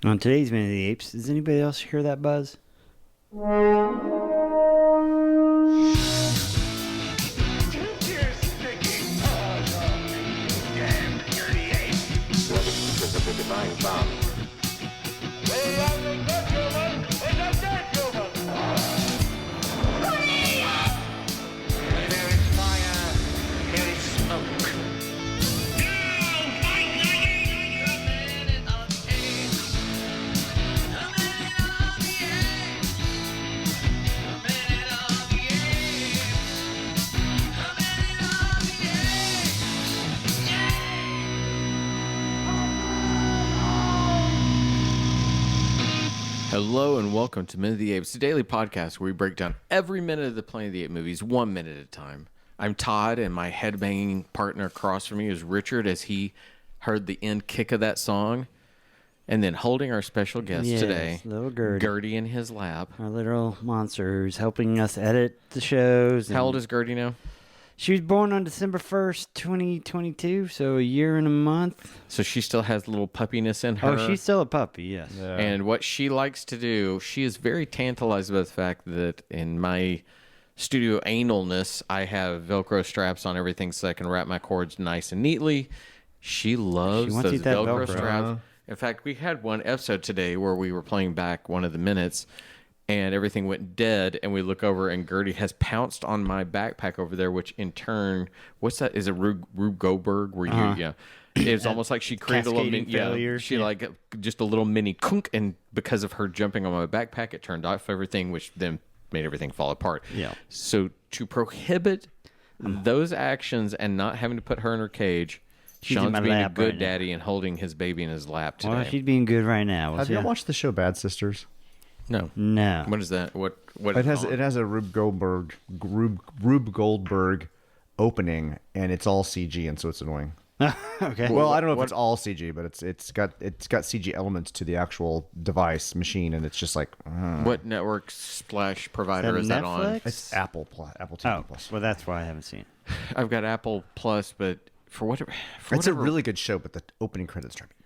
On today's Minute of the Apes, does anybody else hear that buzz? Hello and welcome to Minute of the Apes, a daily podcast where we break down every minute of the Planet of the Apes movies, 1 minute at a time. I'm Todd, and my headbanging partner across from me is Richard, as he heard the end kick of that song. And then holding our special guest today, little Gertie in his lap. Our little monster who's helping us edit the shows. How old is Gertie now? She was born on December 1st, 2022, so a year and a month. So she still has a little puppiness in her. Oh, she's still a puppy, yes. Yeah. And what she likes to do, she is very tantalized by the fact that in my studio analness, I have Velcro straps on everything so I can wrap my cords nice and neatly. She loves those Velcro straps. In fact, we had one episode today where we were playing back one of the minutes, and everything went dead, and we look over, and Gertie has pounced on my backpack over there, which in turn, what's that? Is it Rube Goldberg? Where you, yeah. It's almost like she created a little mini, like just a little mini kunk, and because of her jumping on my backpack, it turned off everything, which then made everything fall apart. Yeah. So to prohibit those actions and not having to put her in her cage, Sean's being a good daddy and holding his baby in his lap today. Well, she's being good right now. Have you watched the show Bad Sisters? No. What is that? What it has a Rube Goldberg opening, and it's all CG, and so it's annoying. Okay. Well, I don't know if it's all CG, but it's got CG elements to the actual device machine, and it's just like. What network / provider is that on? It's Apple TV Plus. Well, that's why I haven't seen it. I've got Apple Plus, but It's a really good show, but the opening credits drive me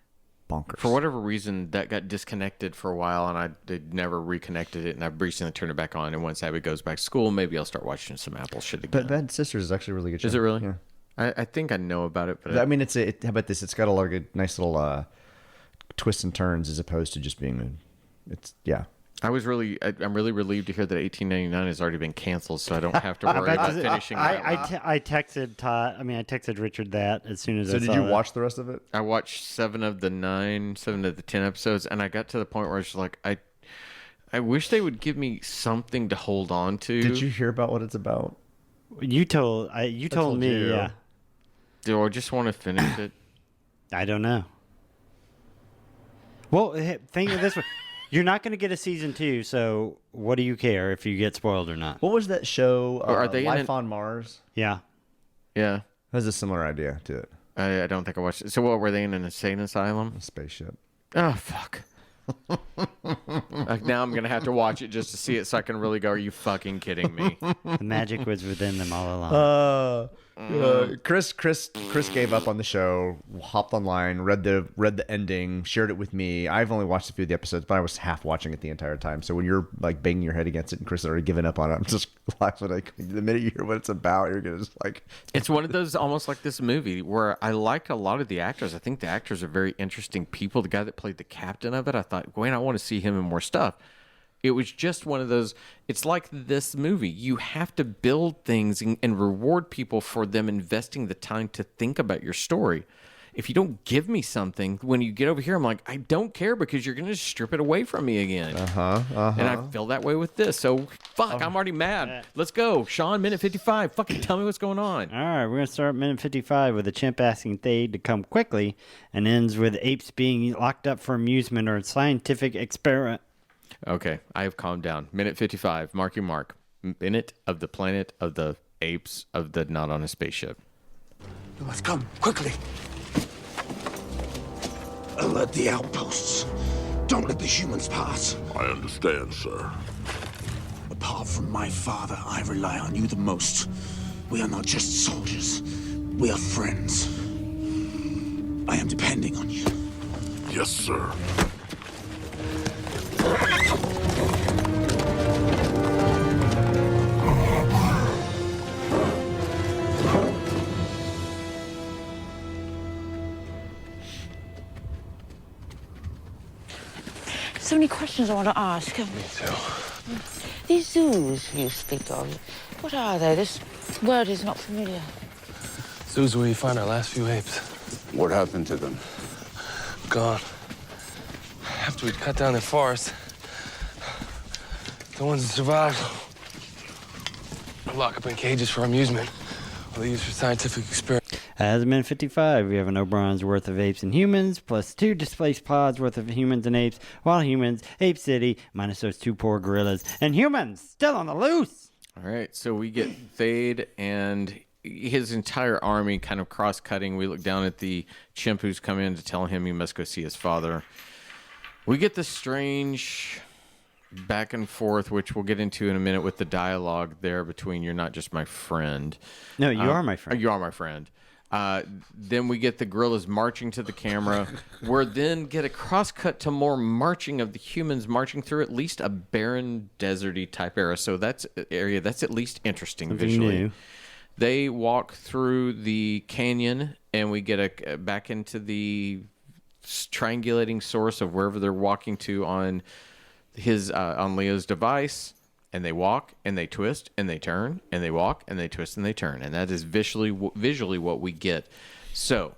bonkers. For whatever reason, that got disconnected for a while, and I never reconnected it, and I recently turned it back on. And once Abby goes back to school, maybe I'll start watching some Apple shit again. But Bad Sisters is actually a really good show. Is it really? Yeah. I think I know about it, but I mean, how about this? It's got a lot of nice little twists and turns, as opposed to just being I'm really relieved to hear that 1899 has already been canceled, so I don't have to worry about finishing. I texted Todd. I texted Richard that as soon as I saw it. So did you watch the rest of it? I watched 7 of the 10 episodes, and I got to the point where I was like, I wish they would give me something to hold on to. Did you hear about what it's about? You told me, yeah. Do I just want to finish it? I don't know. Well, think of it this way. You're not going to get a season 2, so what do you care if you get spoiled or not? What was that show? Are they Life on Mars? Yeah. Yeah. Has a similar idea to it. I don't think I watched it. So what, were they in an insane asylum? A spaceship. Oh, fuck. Now I'm going to have to watch it just to see it so I can really go, are you fucking kidding me? The magic was within them all along. Chris gave up on the show, hopped online, read the ending, shared it with me. I've only watched a few of the episodes, but I was half watching it the entire time. So when you're like banging your head against it and Chris has already given up on it, I'm just laughing. Like, the minute you hear what it's about, you're gonna just like. It's one of those almost like this movie where I liked a lot of the actors. I think the actors are very interesting people. The guy that played the captain of it, I thought, Wayne, I want to see him in more stuff. It was just one of those, it's like this movie. You have to build things and reward people for them investing the time to think about your story. If you don't give me something, when you get over here, I'm like, I don't care because you're going to strip it away from me again. And I feel that way with this. So, fuck, I'm already mad. Let's go. Sean, minute 55. Fucking tell me what's going on. All right, we're going to start minute 55 with a chimp asking Thade to come quickly and ends with apes being locked up for amusement or scientific experiment. Okay, I have calmed down. Minute 55, Marky Mark. Minute of the Planet of the Apes of the Not on a Spaceship. You must come, quickly. Alert the outposts. Don't let the humans pass. I understand, sir. Apart from my father, I rely on you the most. We are not just soldiers. We are friends. I am depending on you. Yes, sir. So many questions I want to ask. Me too. These zoos you speak of, what are they? This word is not familiar. Zoo's where you find our last few apes. What happened to them? Gone. After we'd cut down their forest, the ones that survived lock up in cages for amusement, or they use for scientific experiments. As of minute 55, we have an O'Brien's worth of apes and humans, plus 2 displaced pods worth of humans and apes, while humans, Ape City, minus those 2 poor gorillas, and humans still on the loose. All right, so we get Thade and his entire army kind of cross-cutting. We look down at the chimp who's come in to tell him he must go see his father. We get this strange back and forth, which we'll get into in a minute with the dialogue there between "You're not just my friend." No, you are my friend. You are my friend. Then we get the gorillas marching to the camera. We're then get a cross cut to more marching of the humans marching through at least a barren, deserty type area. So that's an area that's at least interesting Something visually. new. They walk through the canyon, and we get back into the triangulating source of wherever they're walking to on Leo's device. And they walk, and they twist, and they turn, and they walk, and they twist, and they turn. And that is visually what we get. So,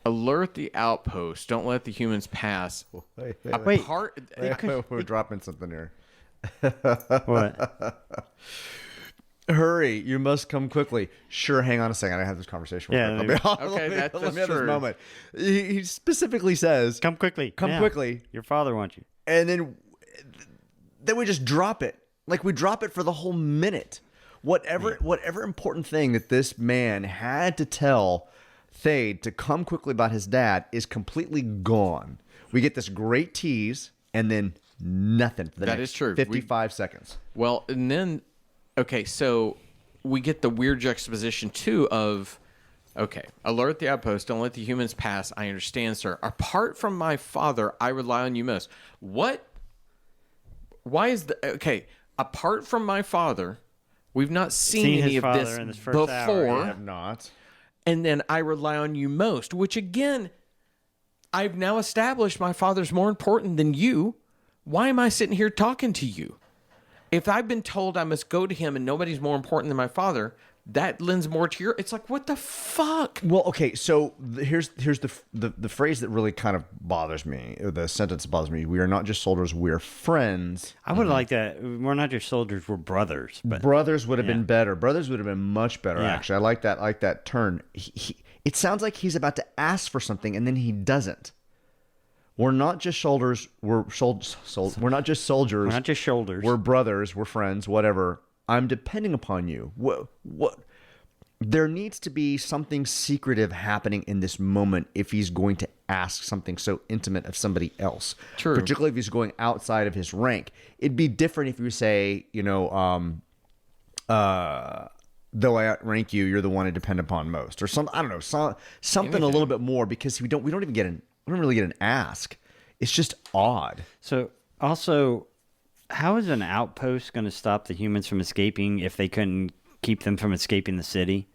alert the outpost. Don't let the humans pass. Wait. We're dropping something here. What? Hurry, you must come quickly. Sure, hang on a second. I have this conversation. Yeah, Let me have that's this true. moment. He specifically says, Come quickly. Come now. quickly. Your father wants you. and then we just drop it. Like we drop it for the whole minute. Whatever important thing that this man had to tell Thade to come quickly about his dad is completely gone. We get this great tease and then nothing for the That next is true. 55 seconds. Well, and then, okay, so we get the weird juxtaposition, too, of, okay, alert the outpost, don't let the humans pass. I understand, sir. Apart from my father, I rely on you most. What? Why is okay, apart from my father, we've not seen any his of this father in this first before. hour, I have not. And then I rely on you most, which again, I've now established my father's more important than you. Why am I sitting here talking to you? If I've been told I must go to him and nobody's more important than my father, that lends more to your. It's like, what the fuck? Well, okay, so here's the phrase that really kind of bothers me. The sentence that bothers me. We are not just soldiers. We are friends. I would like that. We're not just soldiers. We're brothers. But Brothers would have been better. Brothers would have been much better. Yeah. Actually, I like that. I like that turn. It sounds like he's about to ask for something, and then he doesn't. We're not just soldiers. We're We're not just soldiers. we're not just shoulders. We're brothers. We're friends. Whatever. I'm depending upon you. What? There needs to be something secretive happening in this moment if he's going to ask something so intimate of somebody else. True. Particularly if he's going outside of his rank. It'd be different if you say, though I outrank you, you're the one I depend upon most, or something. I don't know, something a little bit more, because we don't really get an ask. It's just odd. So also, how is an outpost going to stop the humans from escaping if they couldn't keep them from escaping the city?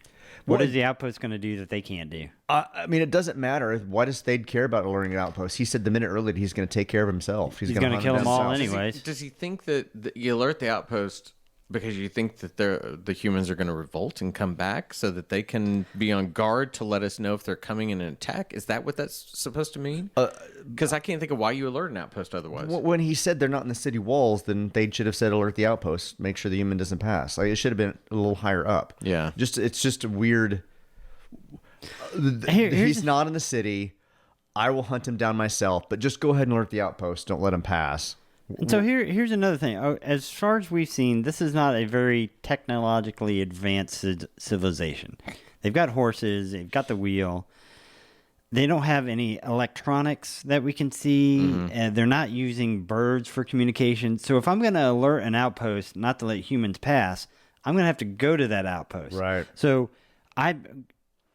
What is the outpost going to do that they can't do? I mean, it doesn't matter. Why does Thade care about alerting an outpost? He said the minute earlier he's going to take care of himself. He's going to kill them all anyways. Does he think that you alert the outpost because you think that the humans are going to revolt and come back so that they can be on guard to let us know if they're coming in an attack? Is that what that's supposed to mean? Because I can't think of why you alert an outpost otherwise. When he said they're not in the city walls, then they should have said alert the outpost, make sure the human doesn't pass. Like, it should have been a little higher up. Yeah. It's just a weird. Here's He's not in the city. I will hunt him down myself, but just go ahead and alert the outpost. Don't let him pass. And so here's another thing. As far as we've seen, this is not a very technologically advanced civilization. They've got horses. They've got the wheel. They don't have any electronics that we can see. And they're not using birds for communication. So if I'm going to alert an outpost not to let humans pass, I'm going to have to go to that outpost. Right. So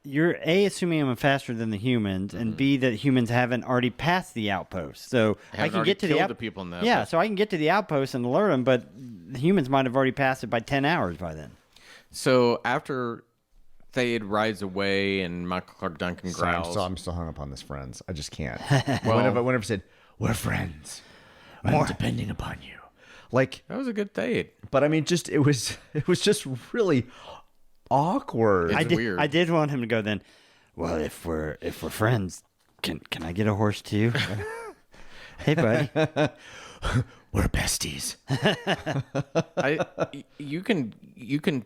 you're A, assuming I'm faster than the humans, and B, that humans haven't already passed the outpost. So I Haven't can already get to killed the people in the Yeah, outpost. so I can get to the outpost and alert them, but the humans might have already passed it by 10 hours by then. So after Thade rides away and Michael Clark Duncan Sorry, growls. I'm still hung up on this friends. I just can't. whenever I said, we're friends. I'm depending upon you. Like, That was a good Thade. but I mean, just it was just really awkward. It's weird. I did want him to go then. Well, if we're friends, can I get a horse too? Hey, buddy. We're besties. You can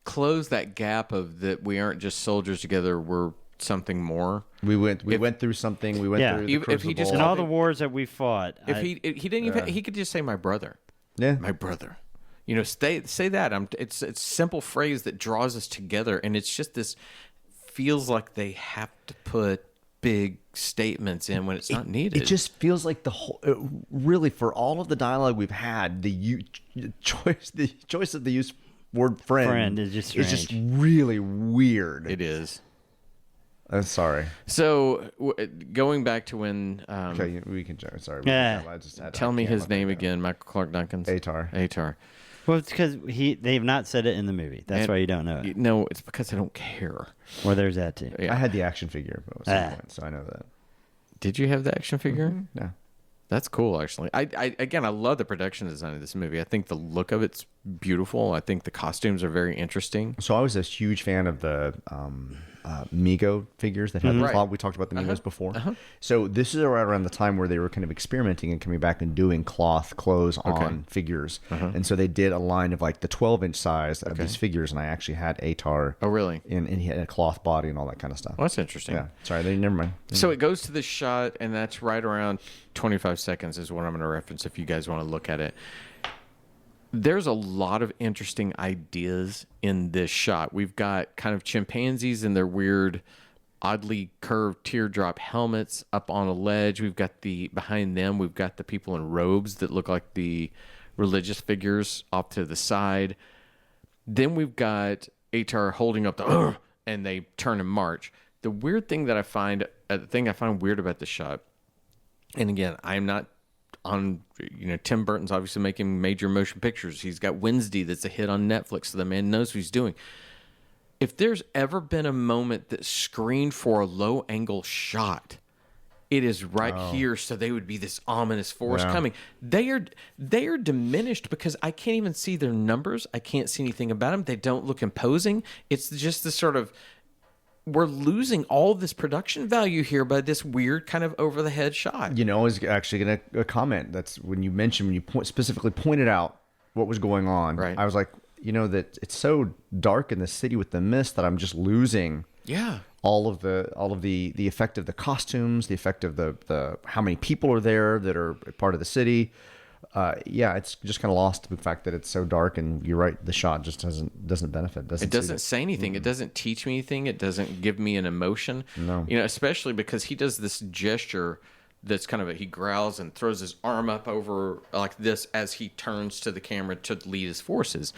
close that gap of that we aren't just soldiers together. We're something more. We went through something. We went Yeah. through the If he just- crucible. In all the wars that we fought, If he didn't even he could just say my brother. Yeah. My brother. You know, say that. It's a simple phrase that draws us together, and it's just this feels like they have to put big statements in when it's not needed. It just feels like the whole, really, for all of the dialogue we've had, the choice of the use word friend is just really weird. It is. I'm sorry. So going back to when Okay, we can. Sorry. Yeah. I just had, tell I me can't his let name that go. again, Michael Clark Duncan's Atar. well, it's because they've not said it in the movie. That's And- why you don't know it. No, it's because I don't care. Well, there's that too. Yeah. I had the action figure, but so I know that. Did you have the action figure? Yeah. That's cool, actually. I love the production design of this movie. I think the look of it's beautiful. I think the costumes are very interesting. So I was a huge fan of the Mego figures that had the Right. cloth. We talked about the Megos before. So this is right around the time where they were kind of experimenting and coming back and doing cloth clothes on figures. And so they did a line of like the 12-inch size of these figures, and I actually had Atar. Oh, really? And he had a cloth body and all that kind of stuff. Well, that's interesting. Yeah. Sorry, never mind. So it goes to the shot, and that's right around 25 seconds is what I'm going to reference if you guys want to look at it. There's a lot of interesting ideas in this shot. We've got kind of chimpanzees in their weird, oddly curved teardrop helmets up on a ledge. We've got behind them, we've got the people in robes that look like the religious figures off to the side. Then we've got Atar holding up the and they turn and march. The weird thing that I find weird about the shot, and again, I'm not on, Tim Burton's obviously making major motion pictures. He's got Wednesday that's a hit on Netflix, so the man knows what he's doing. If there's ever been a moment that screened for a low angle shot, it is right here, so they would be this ominous force coming. They are diminished because I can't even see their numbers. I can't see anything about them. They don't look imposing. It's just this sort of, we're losing all this production value here by this weird kind of over the head shot. I was actually going to comment. That's when you specifically pointed out what was going on. Right. I was like, that it's so dark in the city with the mist that I'm just losing. Yeah. All of the effect of the costumes, the effect of the how many people are there that are part of the city. It's just kind of lost the fact that it's so dark, and you're right, the shot just doesn't benefit. It doesn't say anything. It doesn't teach me anything. It doesn't give me an emotion. No. Especially because he does this gesture that's kind of he growls and throws his arm up over like this as he turns to the camera to lead his forces.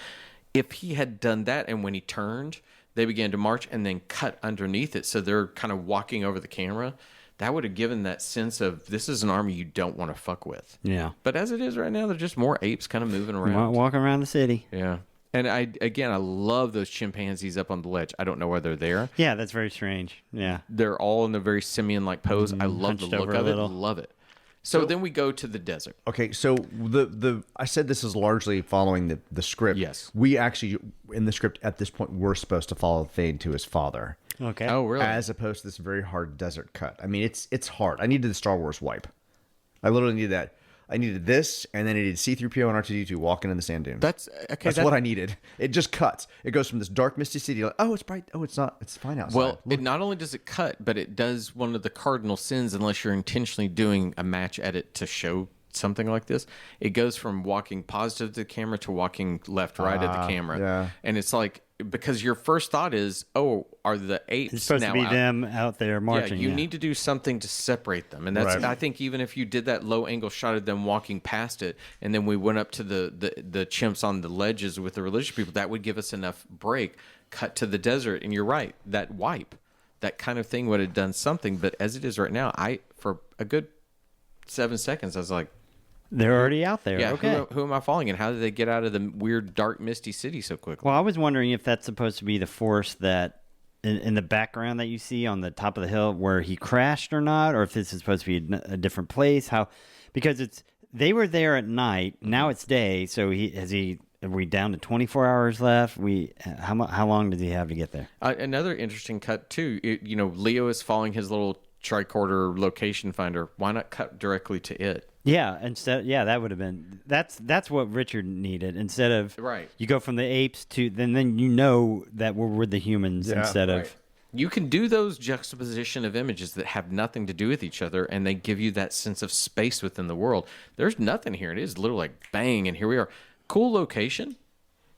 If he had done that, and when he turned, they began to march and then cut underneath it, so they're kind of walking over the camera, that would have given that sense of this is an army you don't want to fuck with. Yeah. But as it is right now, they're just more apes kind of moving around. Walking around the city. Yeah. And I love those chimpanzees up on the ledge. I don't know why they're there. Yeah, that's very strange. Yeah. They're all in a very simian-like pose. I love the Hunched look over a of it. little. Love it. So then we go to the desert. Okay, so the I said this is largely following the script. Yes. We actually, in the script at this point, we're supposed to follow Thade to his father. Okay. Oh, really? As opposed to this very hard desert cut. I mean, it's hard. I needed the Star Wars wipe. I literally needed that. I needed this, and then I needed C-3PO and R2-D2 walking in the sand dunes. That's okay. That's what I needed. It just cuts. It goes from this dark, misty city, like, oh, it's bright. Oh, it's not. It's fine outside. Well, it not only does it cut, but it does one of the cardinal sins unless you're intentionally doing a match edit to show something like this. It goes from walking positive to the camera to walking left, right at the camera. yeah. And it's like, because your first thought is, oh, are the apes It's supposed now to be out? them out there marching. Yeah, you need to do something to separate them, and that's. Right. I think even if you did that low angle shot of them walking past it, and then we went up to the chimps on the ledges with the religious people, that would give us enough break. Cut to the desert, and you're right, that wipe. that kind of thing would have done something. But as it is right now, for a good 7 seconds, I was like, they're already out there. yeah, Okay. who am I following, and how did they get out of the weird, dark, misty city so quickly? Well, I was wondering if that's supposed to be the forest that in the background that you see on the top of the hill where he crashed or not, or if this is supposed to be a different place. Because they were there at night. Now it's day. So are we down to 24 hours left? How long does he have to get there? Another interesting cut too. Leo is following his little tricorder location finder. Why not cut directly to it? Yeah, that would have been that's what Richard needed. Instead of you go from the apes to then that we're with the humans instead of. You can do those juxtaposition of images that have nothing to do with each other, and they give you that sense of space within the world. There's nothing here. It is literally like bang, and here we are. Cool location.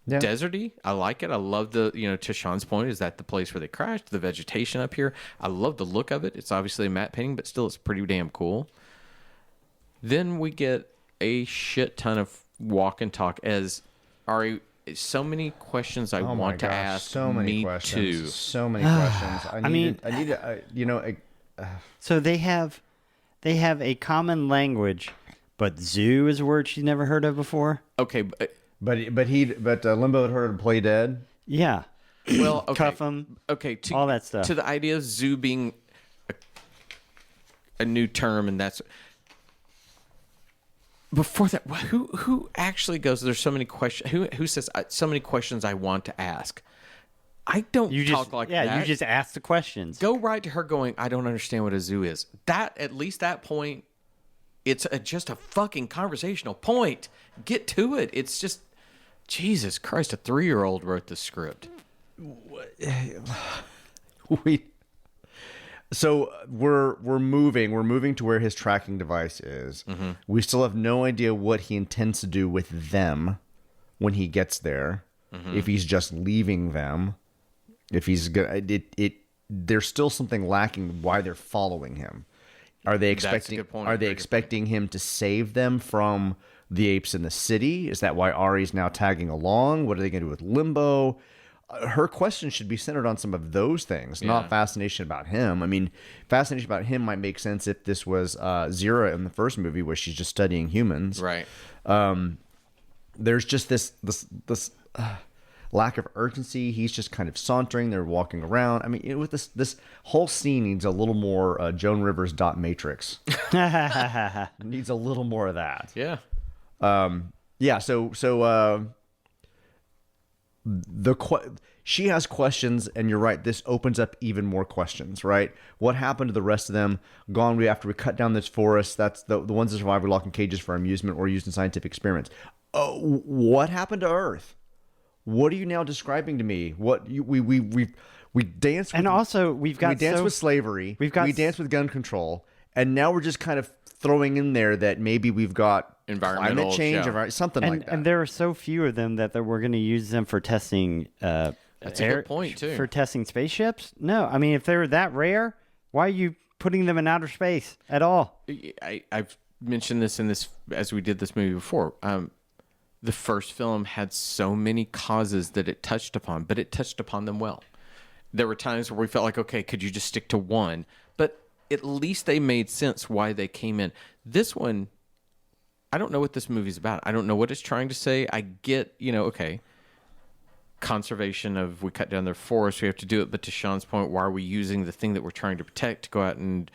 Yeah. Deserty. I like it. I love to Sean's point, is that the place where they crashed, the vegetation up here. I love the look of it. It's obviously a matte painting, but still it's pretty damn cool. Then we get a shit ton of walk and talk as Ari. So many questions I want to ask. So many questions. So many questions. So they have a common language, but zoo is a word she's never heard of before. Okay, but Limbo had heard of play dead. Yeah. Well, okay. Cuff them. Okay, all that stuff. To the idea of zoo being a new term, and that's. Before that, who actually goes? There's so many questions. Who says so many questions I want to ask? I don't talk like that. Yeah, you just ask the questions. Go right to her going, I don't understand what a zoo is. At least that point, it's just a fucking conversational point. Get to it. It's just, Jesus Christ, a 3-year-old wrote the script. So we're moving to where his tracking device is. Mm-hmm. We still have no idea what he intends to do with them when he gets there. Mm-hmm. If he's just leaving them, if he's there's still something lacking. Why they're following him? Are they expecting? That's a good point. Are they expecting him to save them from the apes in the city? Is that why Ari's now tagging along? What are they going to do with Limbo? Her question should be centered on some of those things, not fascination about him. I mean, fascination about him might make sense if this was Zira in the first movie, where she's just studying humans. Right. There's just this lack of urgency. He's just kind of sauntering. They're walking around. I mean, with this whole scene needs a little more Joan Rivers dot Matrix. Needs a little more of that. Yeah. She has questions, and you're right. This opens up even more questions, right? What happened to the rest of them? Gone after we cut down this forest. That's the ones that survived were locked in cages for amusement or used in scientific experiments. Oh, what happened to Earth? What are you now describing to me? What we danced with, and also we danced with slavery. We danced with gun control, and now we're just kind of throwing in there that maybe we've got environmental climate change, something like that. And there are so few of them that we're going to use them for testing. That's a good point too. For testing spaceships? No, I mean if they're that rare, why are you putting them in outer space at all? I've mentioned this as we did this movie before. The first film had so many causes that it touched upon, but it touched upon them well. There were times where we felt like, okay, could you just stick to one? But at least they made sense why they came in. This one, I don't know what this movie's about. I don't know what it's trying to say. I get, okay, conservation of, we cut down their forest, we have to do it. But to Sean's point, why are we using the thing that we're trying to protect to go out and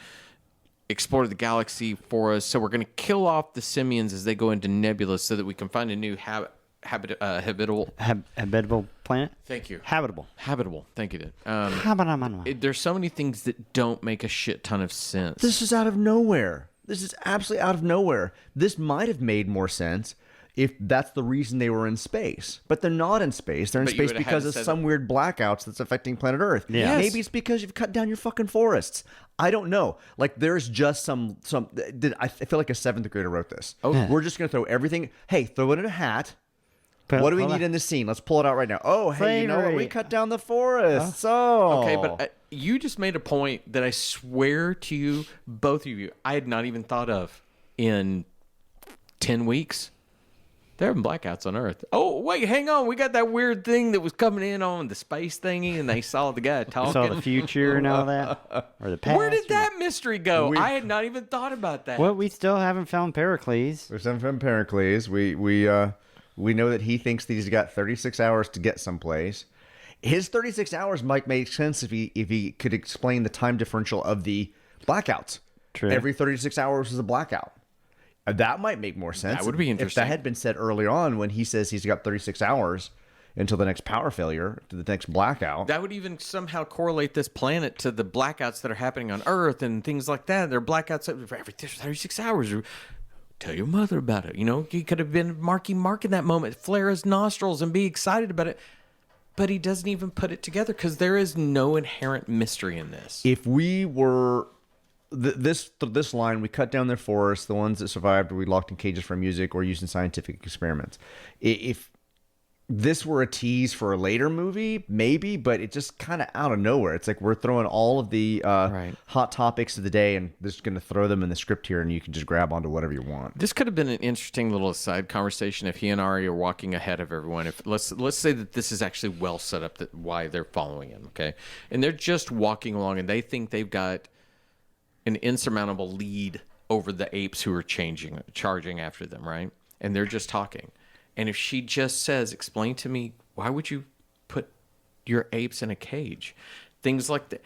explore the galaxy for us? So we're going to kill off the simians as they go into nebula so that we can find a new habitable planet. Thank you. Habitable. Thank you, Dad. There's so many things that don't make a shit ton of sense. This is out of nowhere. This is absolutely out of nowhere. This might have made more sense if that's the reason they were in space. But they're not in space. They're in space because of some weird blackouts that's affecting planet Earth. Yeah. Yes. Maybe it's because you've cut down your fucking forests. I don't know. Like, there's just some I feel like a 7th grader wrote this. Oh. Yeah. We're just going to throw everything. Hey, throw it in a hat. What do we need in this scene? Let's pull it out right now. Oh, hey, you know what? We cut down the forests. Okay, but you just made a point that I swear to you, both of you, I had not even thought of in 10 weeks. They're having blackouts on Earth. Oh, wait, hang on. We got that weird thing that was coming in on the space thingy, and they saw the guy talking. Saw the future and all that, or the past. Where did that mystery go? I had not even thought about that. Well, we still haven't found Pericles. There's some from Pericles. We know that he thinks that he's got 36 hours to get someplace. His 36 hours might make sense if he could explain the time differential of the blackouts. True. Every 36 hours is a blackout. That might make more sense. That would be interesting. If that had been said early on when he says he's got 36 hours until the next power failure, to the next blackout. That would even somehow correlate this planet to the blackouts that are happening on Earth and things like that. There are blackouts every 36 hours. Tell your mother about it. You know, he could have been Marky Mark in that moment, flare his nostrils and be excited about it. But he doesn't even put it together because there is no inherent mystery in this. If we were... This line, we cut down their forests, the ones that survived we locked in cages for music or used in scientific experiments. If this were a tease for a later movie, maybe, but it just kind of out of nowhere. It's like we're throwing all of the hot topics of the day and just going to throw them in the script here, and you can just grab onto whatever you want. This could have been an interesting little side conversation if he and Ari are walking ahead of everyone. If let's say that this is actually well set up, that why they're following him, okay? And they're just walking along, and they think they've got an insurmountable lead over the apes who are charging after them, right? And they're just talking. And if she just says, explain to me, why would you put your apes in a cage? Things like that.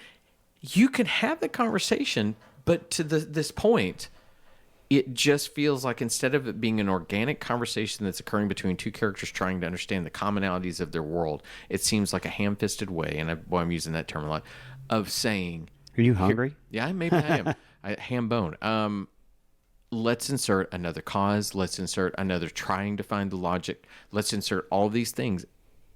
You can have the conversation, but to this point, it just feels like instead of it being an organic conversation that's occurring between two characters trying to understand the commonalities of their world, it seems like a ham-fisted way, and I'm using that term a lot, of saying... Are you hungry? Yeah, maybe I am. Ham bone. Let's insert another cause. Let's insert another trying to find the logic. Let's insert all these things.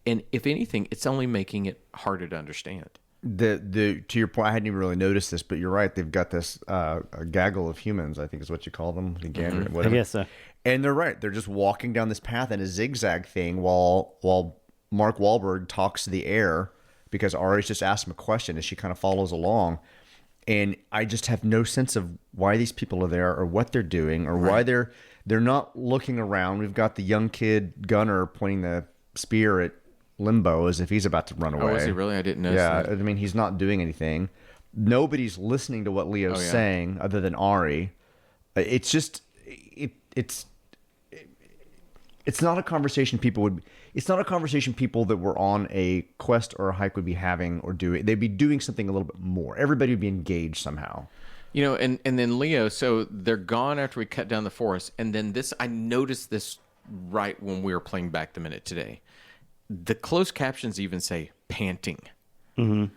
And if anything, it's only making it harder to understand. To your point, I hadn't even really noticed this, but you're right. They've got this a gaggle of humans, I think is what you call them. I guess so. And they're right. They're just walking down this path in a zigzag thing while Mark Wahlberg talks to the air because Ari's just asked him a question as she kind of follows along. And I just have no sense of why these people are there or what they're doing or why they're not looking around. We've got the young kid gunner pointing the spear at Limbo as if he's about to run away. Oh, is he really? I didn't know. Yeah, that. I mean, he's not doing anything. Nobody's listening to what Leo's saying other than Ari. It's just it's not a conversation it's not a conversation people that were on a quest or a hike would be having or doing. They'd be doing something a little bit more. Everybody would be engaged somehow. You know, and then Leo, so they're gone after we cut down the forest. And then I noticed this right when we were playing Back the Minute today. The closed captions even say panting. Mm-hmm.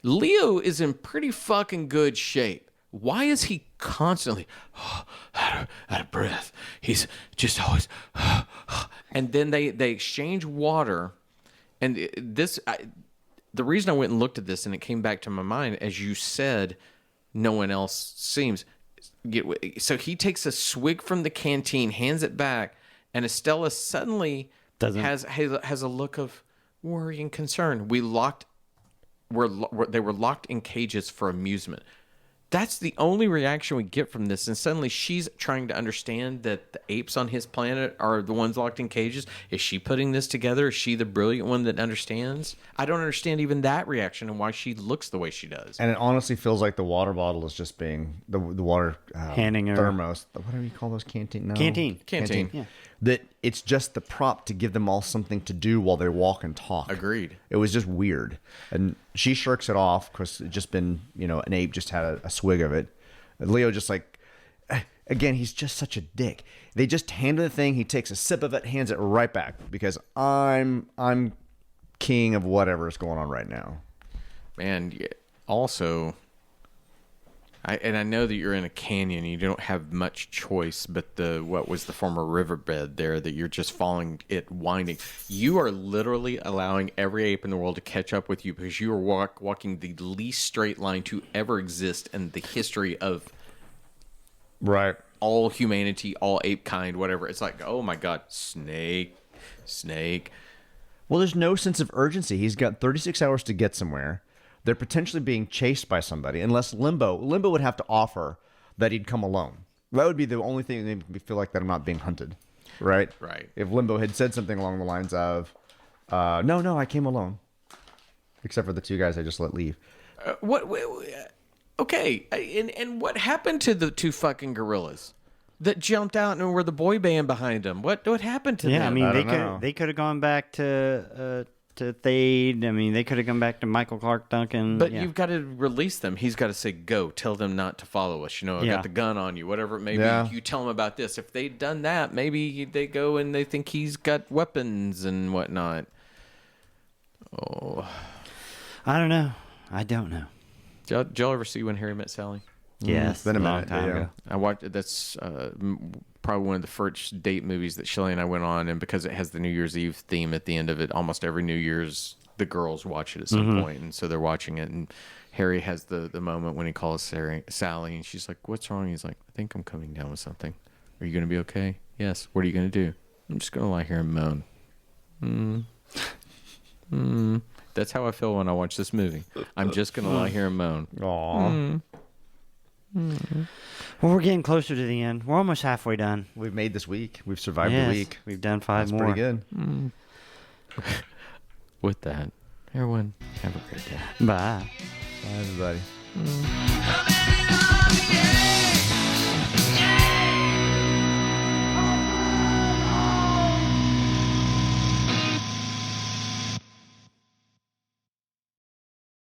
Leo is in pretty fucking good shape. Why is he constantly out of breath? He's just always... And then they exchange water. And the reason I went and looked at this and it came back to my mind, as you said, no one else seems... So he takes a swig from the canteen, hands it back, and Estella suddenly has a look of worry and concern. They were locked in cages for amusement. That's the only reaction we get from this. And suddenly she's trying to understand that the apes on his planet are the ones locked in cages. Is she putting this together? Is she the brilliant one that understands? I don't understand even that reaction and why she looks the way she does. And it honestly feels like the water bottle is just being the water handing her thermos. What do you call those? Canteen? No. Canteen. Yeah. That it's just the prop to give them all something to do while they walk and talk. Agreed. It was just weird. And she shirks it off because it's just been, an ape just had a swig of it. And Leo just again, he's just such a dick. They just hand him the thing. He takes a sip of it, hands it right back because I'm king of whatever is going on right now. Man, also... I know that you're in a canyon and you don't have much choice, but what was the former riverbed there that you're just following it winding. You are literally allowing every ape in the world to catch up with you because you are walking the least straight line to ever exist in the history of all humanity, all ape kind, whatever. It's like, oh my God, snake. Well, there's no sense of urgency. He's got 36 hours to get somewhere. They're potentially being chased by somebody, unless Limbo would have to offer that he'd come alone. That would be the only thing that made me feel like that I'm not being hunted. right? Right. If Limbo had said something along the lines of, no, I came alone. Except for the 2 guys I just let leave. Okay, and what happened to the 2 fucking gorillas that jumped out and were the boy band behind them? What happened to them? Yeah, I mean, I don't know. they could have gone back to Thade. I mean, they could have gone back to Michael Clark Duncan. But yeah. you've got to release them. He's got to say, go. Tell them not to follow us. I Yeah. got the gun on you, whatever it may be. Yeah. You tell them about this. If they'd done that, maybe they go and they think he's got weapons and whatnot. Oh. I don't know. I don't know. Did y'all ever see When Harry Met Sally? Yes, It's been a long minute, time yeah. ago. I watched. That's probably one of the first date movies that Shelley and I went on, and because it has the New Year's Eve theme at the end of it, almost every New Year's the girls watch it at some point, and so they're watching it. And Harry has the moment when he calls Sally, and she's like, "What's wrong?" He's like, "I think I'm coming down with something. Are you going to be okay?" "Yes." "What are you going to do?" "I'm just going to lie here and moan." That's how I feel when I watch this movie. I'm just going to lie here and moan. Aw. Well, we're getting closer to the end. We're almost halfway done. We've made this week. We've survived Yes, the week. we've done 5 That's more. pretty good. With that, everyone, have a great day. Bye. Bye, everybody.